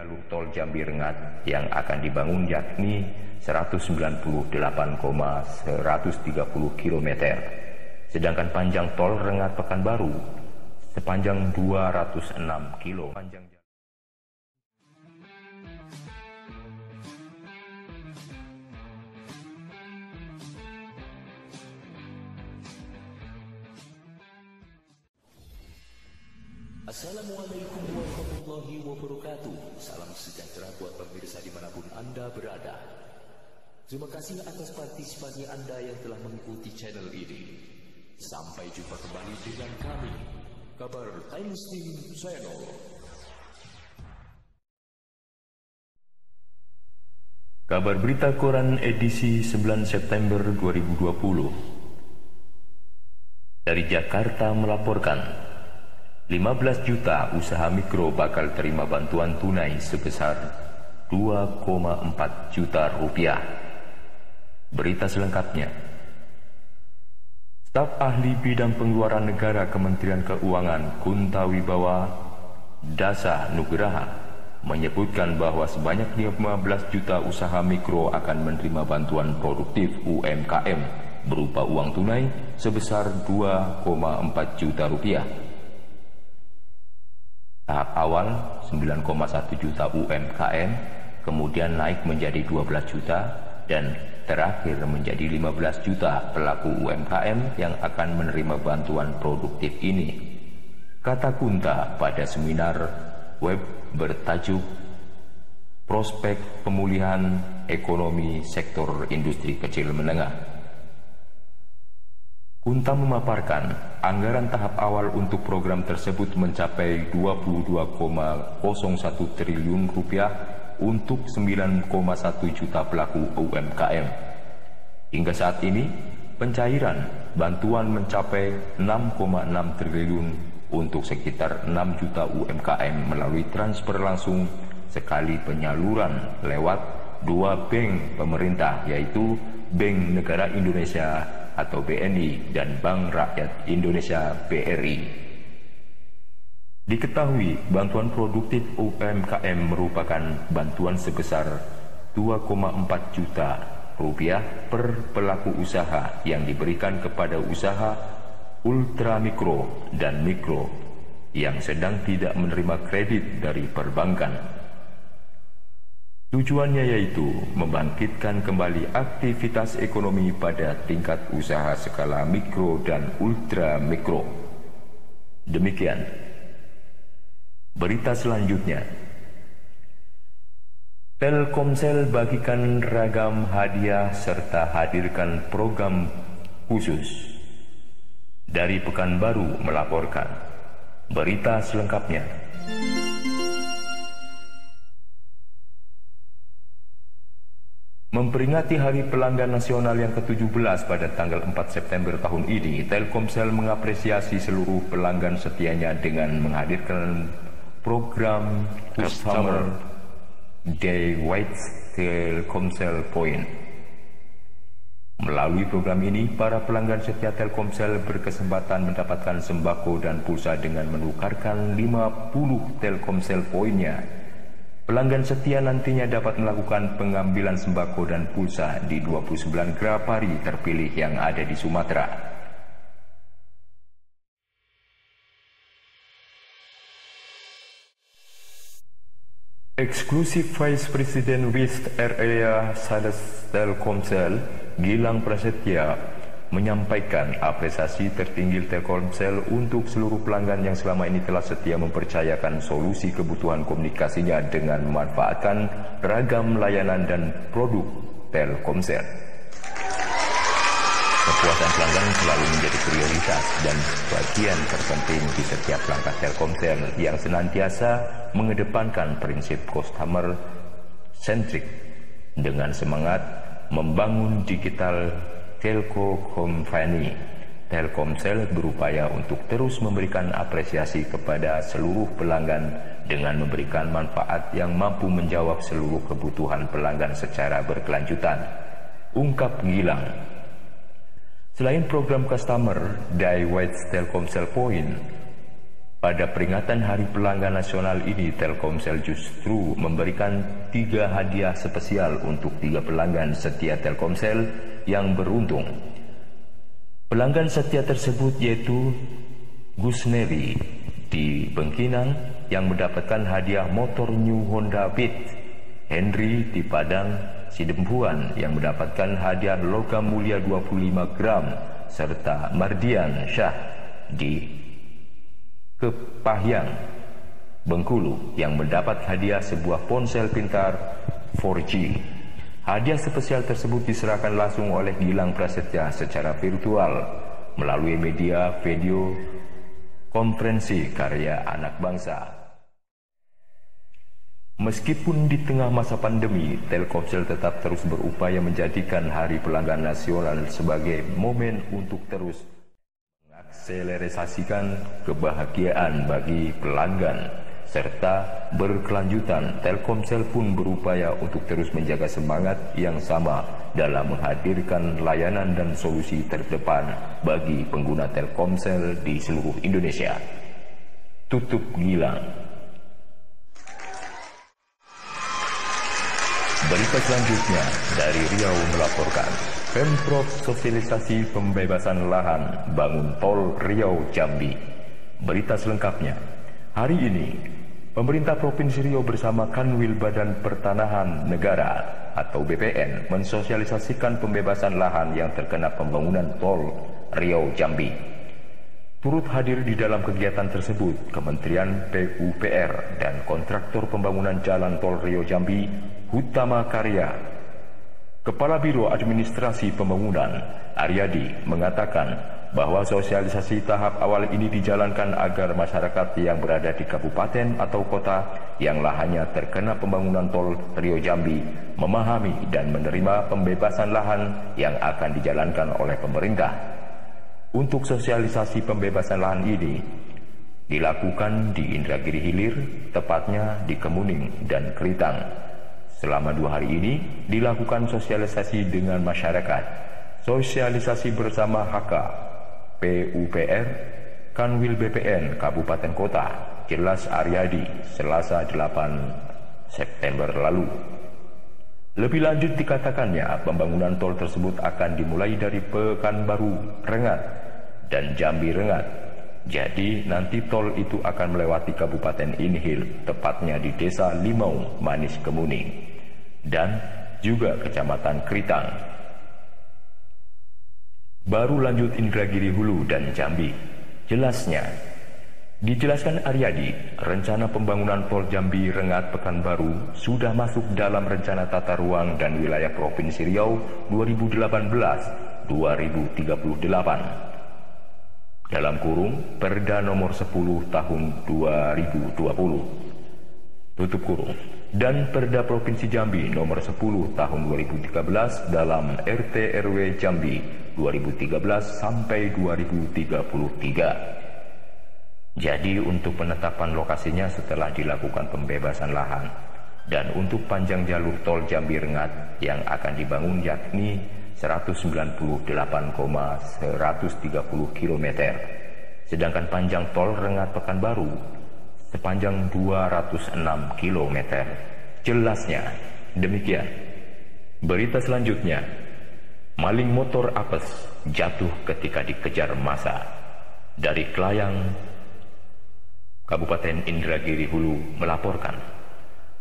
jalur tol Jambi Rengat yang akan dibangun yakni 198,130 km. Sedangkan panjang tol Rengat Pekanbaru sepanjang 206 km. Assalamualaikum warahmatullahi wabarakatuh. Salam sejahtera buat pemirsa dimanapun Anda berada. Terima kasih atas partisipasi Anda yang telah mengikuti channel ini. Sampai jumpa kembali dengan kami, Kabar Times News Channel. Kabar Berita Koran edisi 9 September 2020. Dari Jakarta melaporkan, 15 juta usaha mikro bakal terima bantuan tunai sebesar 2,4 juta rupiah. Berita selengkapnya. Staf Ahli Bidang Pengeluaran Negara Kementerian Keuangan Kuntawibawa Dasa Nugraha menyebutkan bahwa sebanyak 15 juta usaha mikro akan menerima bantuan produktif UMKM berupa uang tunai sebesar 2,4 juta rupiah. Tahap awal 9,1 juta UMKM, kemudian naik menjadi 12 juta, dan terakhir menjadi 15 juta pelaku UMKM yang akan menerima bantuan produktif ini. Kata Kunta pada seminar web bertajuk Prospek Pemulihan Ekonomi Sektor Industri Kecil Menengah. Kunta memaparkan anggaran tahap awal untuk program tersebut mencapai 22,01 triliun rupiah untuk 9,1 juta pelaku UMKM. Hingga saat ini, pencairan bantuan mencapai 6,6 triliun untuk sekitar 6 juta UMKM melalui transfer langsung sekali penyaluran lewat dua bank pemerintah, yaitu Bank Negara Indonesia atau BNI dan Bank Rakyat Indonesia BRI. Diketahui bantuan produktif UMKM merupakan bantuan sebesar 2,4 juta rupiah per pelaku usaha yang diberikan kepada usaha ultramikro dan mikro yang sedang tidak menerima kredit dari perbankan. Tujuannya yaitu membangkitkan kembali aktivitas ekonomi pada tingkat usaha skala mikro dan ultra mikro. Demikian. Berita selanjutnya. Telkomsel bagikan ragam hadiah serta hadirkan program khusus. Dari Pekanbaru melaporkan. Berita selengkapnya. Memperingati Hari Pelanggan Nasional yang ke-17 pada tanggal 4 September tahun ini, Telkomsel mengapresiasi seluruh pelanggan setianya dengan menghadirkan program Customer Day with Telkomsel Point. Melalui program ini, para pelanggan setia Telkomsel berkesempatan mendapatkan sembako dan pulsa dengan menukarkan 50 Telkomsel Point-nya. Pelanggan setia nantinya dapat melakukan pengambilan sembako dan pulsa di 29 Grapari terpilih yang ada di Sumatera. Eksklusif Vice President West Area Sales Telkomsel, Gilang Prasetya, menyampaikan apresiasi tertinggi Telkomsel untuk seluruh pelanggan yang selama ini telah setia mempercayakan solusi kebutuhan komunikasinya dengan memanfaatkan ragam layanan dan produk Telkomsel. Kepuasan pelanggan selalu menjadi prioritas dan bagian terpenting di setiap langkah Telkomsel yang senantiasa mengedepankan prinsip customer centric dengan semangat membangun digital telco company. Telkomsel berupaya untuk terus memberikan apresiasi kepada seluruh pelanggan dengan memberikan manfaat yang mampu menjawab seluruh kebutuhan pelanggan secara berkelanjutan, ungkap Gilang. Selain program Customer Day with Telkomsel Point, Pada peringatan Hari Pelanggan Nasional ini, Telkomsel justru memberikan 3 hadiah spesial untuk 3 pelanggan setia Telkomsel yang beruntung. Pelanggan setia tersebut yaitu Gusneri di Bengkinang yang mendapatkan hadiah motor new Honda Beat, Henry di Padang Sidempuan yang mendapatkan hadiah logam mulia 25 gram, serta Mardian Syah di Kepahyang, Bengkulu yang mendapat hadiah sebuah ponsel pintar 4G. Hadiah spesial tersebut diserahkan langsung oleh Gilang Prasetya secara virtual melalui media video konferensi karya anak bangsa. Meskipun di tengah masa pandemi, Telkomsel tetap terus berupaya menjadikan Hari Pelanggan Nasional sebagai momen untuk terus mengakselerasikan kebahagiaan bagi pelanggan, serta berkelanjutan. Telkomsel pun berupaya untuk terus menjaga semangat yang sama dalam menghadirkan layanan dan solusi terdepan bagi pengguna Telkomsel di seluruh Indonesia. Tutup Gilang. Berita selanjutnya dari Riau melaporkan, Pemprov sosialisasi pembebasan lahan bangun tol Riau Jambi. Berita selengkapnya. Hari ini, pemerintah Provinsi Riau bersama Kanwil Badan Pertanahan Negara atau BPN mensosialisasikan pembebasan lahan yang terkena pembangunan tol Riau Jambi. Turut hadir di dalam kegiatan tersebut Kementerian PUPR dan kontraktor pembangunan jalan tol Riau Jambi, Hutama Karya. Kepala Biro Administrasi Pembangunan, Aryadi, mengatakan bahwa sosialisasi tahap awal ini dijalankan agar masyarakat yang berada di kabupaten atau kota yang lahannya terkena pembangunan tol Riau Jambi memahami dan menerima pembebasan lahan yang akan dijalankan oleh pemerintah. Untuk sosialisasi pembebasan lahan ini dilakukan di Indragiri Hilir, tepatnya di Kemuning dan Kelitang. Selama 2 hari ini dilakukan sosialisasi dengan masyarakat. Sosialisasi bersama HK, PUPR, Kanwil BPN Kabupaten Kota, jelas Aryadi, Selasa 8 September lalu. Lebih lanjut dikatakannya, pembangunan tol tersebut akan dimulai dari Pekanbaru Rengat dan Jambi Rengat. Jadi nanti tol itu akan melewati Kabupaten Inhil, tepatnya di Desa Limau, Manis Kemuning, dan juga Kecamatan Kritang. Baru lanjut Indragiri Hulu dan Jambi. Jelasnya, dijelaskan Aryadi, rencana pembangunan tol Jambi Rengat Pekanbaru sudah masuk dalam rencana tata ruang dan wilayah Provinsi Riau 2018-2038. Dalam kurung Perda nomor 10 tahun 2020. Tutup kurung. Dan Perda Provinsi Jambi nomor 10 tahun 2013 dalam RT RW Jambi 2013 sampai 2033. Jadi untuk penetapan lokasinya setelah dilakukan pembebasan lahan, dan untuk panjang jalur tol Jambi Rengat yang akan dibangun yakni 198,130 km. Sedangkan panjang tol Rengat Pekanbaru sepanjang 206 km. Jelasnya demikian. Berita selanjutnya, maling motor apes jatuh ketika dikejar massa. Dari Klayang, Kabupaten Indragiri Hulu melaporkan,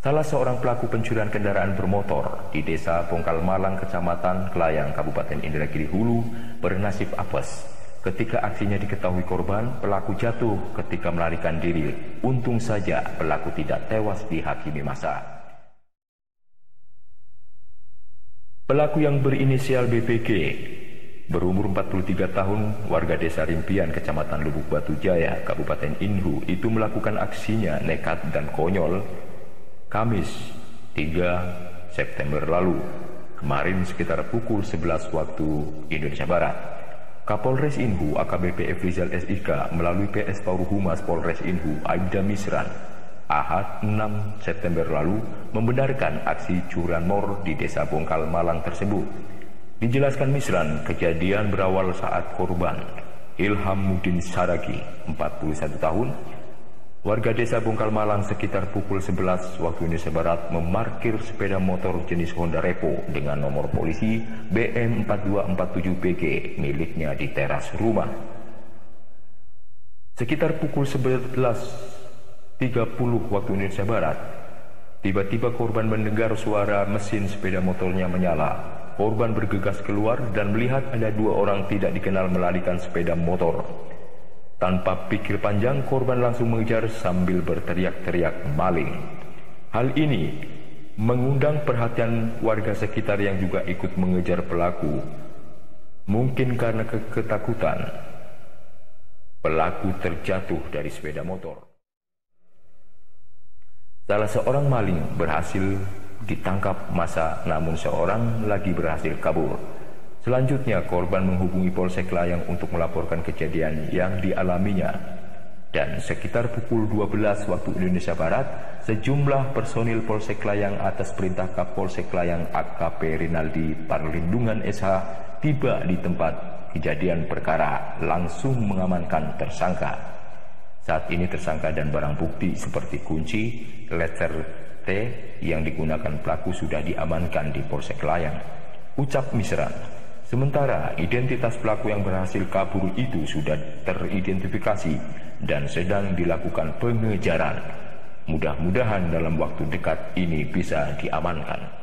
salah seorang pelaku pencurian kendaraan bermotor di Desa Bongkal Malang, Kecamatan Klayang, Kabupaten Indragiri Hulu bernasib apes. Ketika aksinya diketahui korban, pelaku jatuh ketika melarikan diri. Untung saja pelaku tidak tewas dihakimi massa. Pelaku yang berinisial BBG, berumur 43 tahun, warga Desa Rimpian, Kecamatan Lubuk Batu Jaya, Kabupaten Inhu, itu melakukan aksinya nekat dan konyol Kamis 3 September lalu, kemarin sekitar pukul 11 waktu Indonesia Barat. Kapolres Inhu AKBP Efrizal SIK melalui PS Pauruhumas Polres Inhu Aibda Misran Ahad 6 September lalu membenarkan aksi curanmor di Desa Bongkal Malang tersebut. Dijelaskan Misran, kejadian berawal saat korban Ilham Mudin Saragi 41 tahun Warga desa Bungkal Malang sekitar pukul 11 waktu Indonesia Barat memarkir sepeda motor jenis Honda Repo dengan nomor polisi BM4247BG miliknya di teras rumah. Sekitar pukul 11.30 waktu Indonesia Barat, tiba-tiba korban mendengar suara mesin sepeda motornya menyala. Korban bergegas keluar dan melihat ada dua orang tidak dikenal melarikan sepeda motor. Tanpa pikir panjang, korban langsung mengejar sambil berteriak-teriak maling. Hal ini mengundang perhatian warga sekitar yang juga ikut mengejar pelaku. Mungkin karena ketakutan, pelaku terjatuh dari sepeda motor. Salah seorang maling berhasil ditangkap massa, namun seorang lagi berhasil kabur. Selanjutnya korban menghubungi Polsek Layang untuk melaporkan kejadian yang dialaminya. Dan sekitar pukul 12 waktu Indonesia Barat, sejumlah personil Polsek Layang atas perintah Kapolsek Layang AKP Rinaldi Parlindungan SH tiba di tempat kejadian perkara, langsung mengamankan tersangka. Saat ini tersangka dan barang bukti seperti kunci, letter T yang digunakan pelaku sudah diamankan di Polsek Layang. Ucap Misran. Sementara identitas pelaku yang berhasil kabur itu sudah teridentifikasi dan sedang dilakukan pengejaran. Mudah-mudahan dalam waktu dekat ini bisa diamankan.